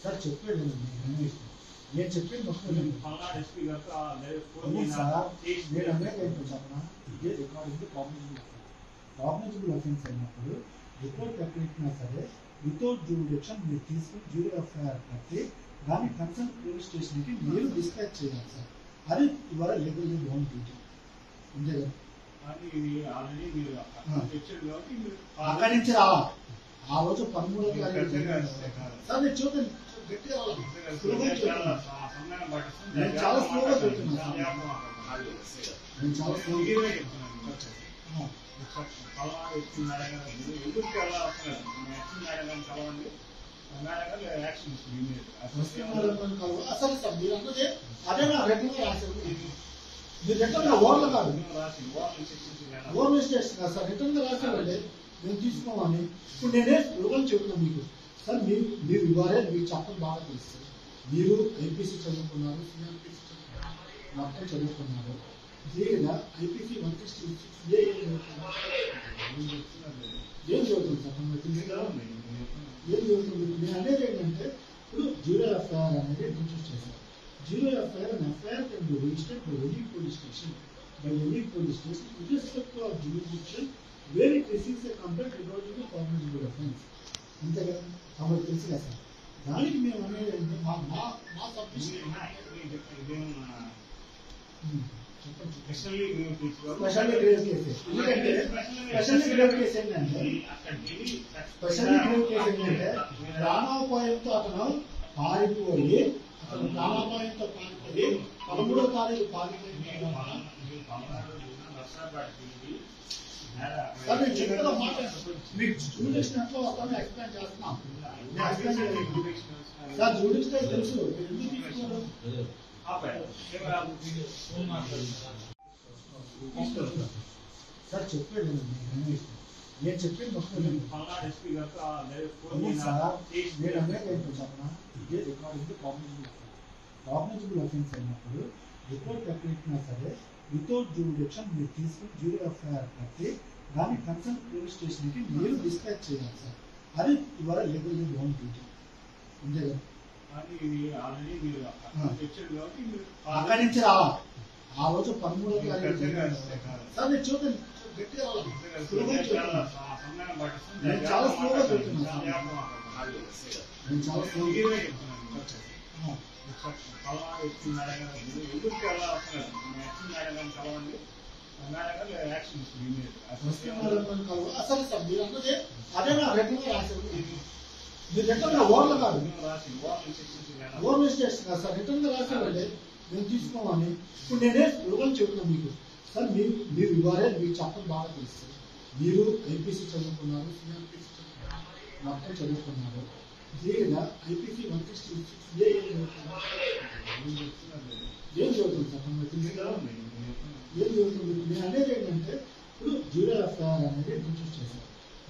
sir చెప్పాడు నేను చెప్పేది మొత్తం సార్ నేను అనేది ఏంటో చెప్పనా ఇదే రికార్డింగ్ కాగ్నిజబుల్ అఫెన్స్ అయినప్పుడు రిపోర్ట్ ఎక్కడికినా సరే వితౌట్ జ్యూరిడిక్షన్ మీరు తీసుకుని జ్యూరీ ఎఫ్ఐఆర్ కట్టి దాన్ని కన్సర్న్ పోలీస్ స్టేషన్కి మీరు డిస్పాచ్ చేయాలి సార్ అది ఇవాళ లీగల్లీ బౌండ్ డ్యూటీ అంతే కదా అక్కడి నుంచి రావాలి ఆ రోజు 13వ తారీఖు సార్ నేను చూడండి గట్టిగా నేను చాలా స్లోగా చెప్తున్నాను నేను చాలా స్లోగా అసలు సార్ మీరు అన్నదే అదే నా రెగ్యులర్ రాశారు మీరు రిటర్న్ ఓవర్లు కాదు ఓవర్ మిస్టేక్స్ కాదు సార్ రిటర్న్ గా రాశారండి మేము తీసుకోమని ఇప్పుడు నేనే స్లోగన్ చెప్తున్నాను మీకు సార్ మీరు ఇవ్వాలే మీకు చెప్పడం బాగా తెలుసు మీరు ఐపీసీ చదువుకున్నారు సిఆర్పిసి మొత్తం చదువుకున్నారు దీనిగా ఐపీసీ 166 ఏం చదువుతుంది సార్ ఏం చదువుతుంది నేను అనేది ఏంటంటే ఇప్పుడు జీరో ఎఫ్ఐఆర్ అనేది ఇంట్రడ్యూస్ చేశారు zero FIR and FIR can be registered by any police station with respect to our jurisdiction where it receives a complaint regarding to cognizable offence అంతే కదా కాబట్టి తెలుసు కదా సార్ దానికి మేము అనేది మా సబ్మిషన్ స్పెషల్లీ గ్రేవ్ కేసెస్ ఎందుకంటే స్పెషల్లీ గ్రేవ్ కేసు ఏంటంటే ప్రాణాపాయంతో అతను పారిపోయి ప్రాణాపాయంతో పారిపోయి 13వ తారీఖు పారిపోయి మీకు జూడిషియల్ అతను ఎక్స్ప్లెయిన్ చేస్తున్నాం సార్ జూడిషియల్ తెలుసు ఎందుకు తీసుకోరు సార్ చెప్పాడు నేను చెప్పేది మొత్తం సార్ నేను అనేది ఏంటో చెప్పనా ఇదే రికార్డింగ్ కాగ్నిజబుల్ అఫెన్స్ అయినప్పుడు రిపోర్ట్ ఎక్కడికినా సరే వితౌట్ జ్యూరిడిక్షన్ మీరు తీసుకుని జ్యూరీ ఎఫ్ఐఆర్ కట్టి దాన్ని కన్సర్న్ పోలీస్ స్టేషన్కి మీరు డిస్పాచ్ చేయాలి సార్ అది ఇవాళ లీగల్లీ బౌండ్ డ్యూటీ అంతే కదా అక్కడి నుంచి రావాలి ఆ రోజు 13వ తారీఖు సార్ నేను చూడండి గట్టిగా నేను చాలా స్లోగా చెప్తున్నాను నేను చాలా స్లోగా అసలు సార్ మీరు అన్నదే అదే నా రెగ్యులర్ రాశారు మీరు రిటర్న్ ఓవర్లు కాదు ఓవర్ మిస్టేక్స్ కాదు సార్ రిటర్న్ గా రాశారండి మేము తీసుకోమని ఇప్పుడు నేనే స్లోగన్ చెప్తున్నాను మీకు సార్ మీరు ఇవ్వాలే మీకు చెప్పడం బాగా తెలుసు మీరు ఐపీసీ చదువుకున్నారు సిఆర్పిసి మొత్తం చదువుకున్నారు దీనిగా ఐపీసీ 166 ఏం చదువుతుంది సార్ ఏం చదువుతుంది నేను అనేది ఏంటంటే ఇప్పుడు జీరో ఎఫ్ఐఆర్ అనేది ఇంట్రడ్యూస్ చేశారు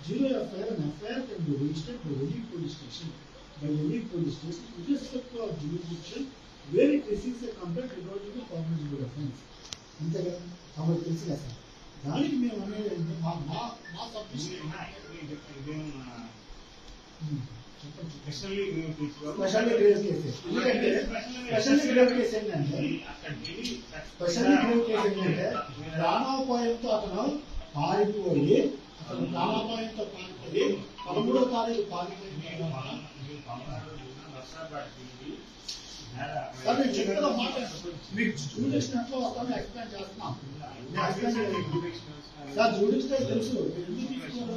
zero FIR and FIR can be registered by any police station with respect to our jurisdiction where it receives a complaint regarding to cognizable offence అంతే కదా కాబట్టి తెలుసు కదా సార్ దానికి మేము అనేది ఏంటంటే మా సబ్మిషన్ స్పెషల్లీ గ్రేవ్ కేసెస్ ఎందుకంటే స్పెషల్లీ గ్రేవ్ కేసు ఏంటంటే స్పెషల్లీ గ్రేవ్ కేసు ఏంటంటే ప్రాణాపాయంతో అతను పారిపోయి ప్రాణాపాయంతో పారిపోయి 13వ తారీఖు పారిపోయి సార్ నేను చెప్పేదో మాట మీకు జూడిషియల్ అతను ఎక్స్ప్లెయిన్ చేస్తున్నాం సార్ జూడిషియల్ తెలుసు ఎందుకు తీసుకోరు